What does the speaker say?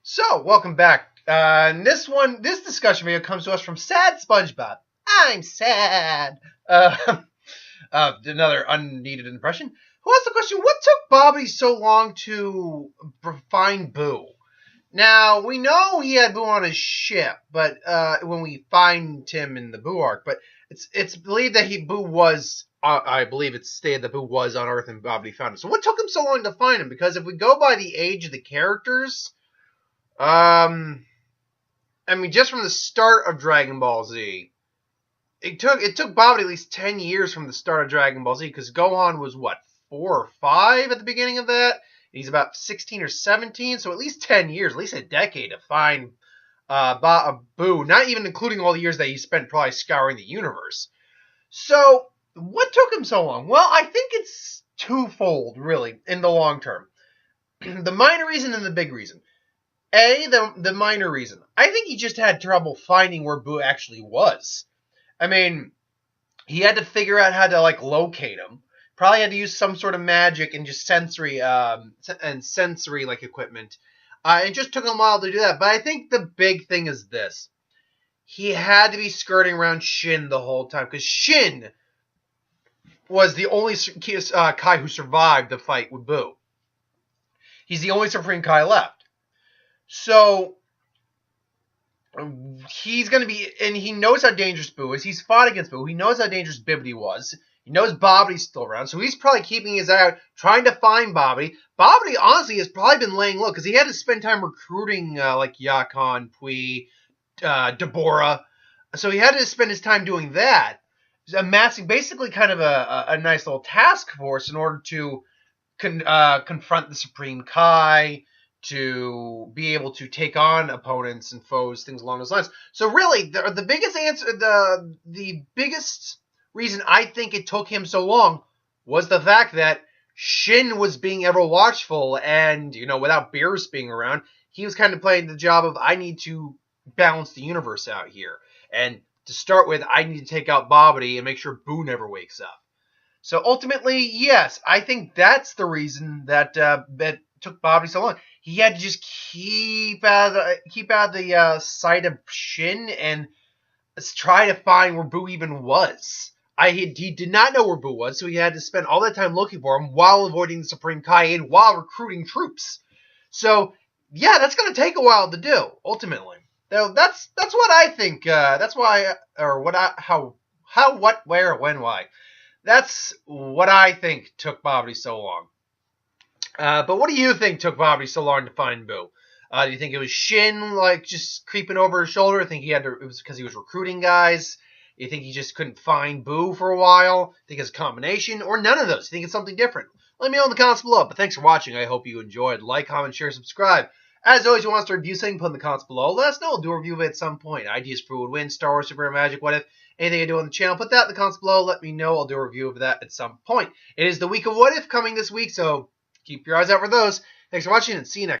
So, welcome back. This discussion video comes to us from Sad SpongeBob. I'm sad. Another unneeded impression. Who asked the question, what took Bobby so long to find Boo? Now, we know he had Boo on his ship, but when we find him in the Boo arc, but it's believed that Boo was, I believe it's stated that Boo was on Earth and Babidi found him. So what took him so long to find him? Because if we go by the age of the characters, just from the start of Dragon Ball Z, it took Babidi at least 10 years from the start of Dragon Ball Z, because Gohan was, what, 4 or 5 at the beginning of that? He's about 16 or 17, so at least 10 years, at least a decade to find Boo, not even including all the years that he spent probably scouring the universe. So, what took him so long? Well, I think it's twofold, really, in the long term. The minor reason and the big reason. The minor reason. I think he just had trouble finding where Boo actually was. I mean, he had to figure out how to, locate him. Probably had to use some sort of magic and just sensory equipment. It just took him a while to do that. But I think the big thing is this. He had to be skirting around Shin the whole time, because Shin was the only Kai who survived the fight with Boo. He's the only Supreme Kai left. So, he's going to be, and he knows how dangerous Boo is. He's fought against Boo. He knows how dangerous Babidi was. He knows Babidi's still around, so he's probably keeping his eye out, trying to find Babidi. Babidi, honestly, has probably been laying low, because he had to spend time recruiting, Yakan, Pui, Deborah. So he had to spend his time doing that, amassing basically kind of a nice little task force in order to confront the Supreme Kai, to be able to take on opponents and foes, things along those lines. So really, the biggest answer, the biggest reason I think it took him so long was the fact that Shin was being ever watchful, and, without Beerus being around, he was kind of playing the job of, I need to balance the universe out here. And to start with, I need to take out Babidi and make sure Boo never wakes up. So ultimately, yes, I think that's the reason that took Babidi so long. He had to just keep out of the sight of Shin and try to find where Boo even was. He did not know where Boo was, so he had to spend all that time looking for him while avoiding the Supreme Kai and while recruiting troops. So, yeah, that's going to take a while to do, ultimately. That's what I think. That's why, or what I, how, what, where, when, why. That's what I think took Babidi so long. But what do you think took Babidi so long to find Boo? Do you think it was Shin, just creeping over his shoulder? Think it was because he was recruiting guys? You think he just couldn't find Boo for a while? Think it's a combination? Or none of those? You think it's something different? Let me know in the comments below. But thanks for watching. I hope you enjoyed. Like, comment, share, subscribe. As always, you want us to review something, put in the comments below. Let us know. We'll do a review of it at some point. Ideas for who would win, Star Wars, Super Magic, what if, anything I do on the channel, put that in the comments below. Let me know. I'll do a review of that at some point. It is the week of What If coming this week, so keep your eyes out for those. Thanks for watching, and see you next time.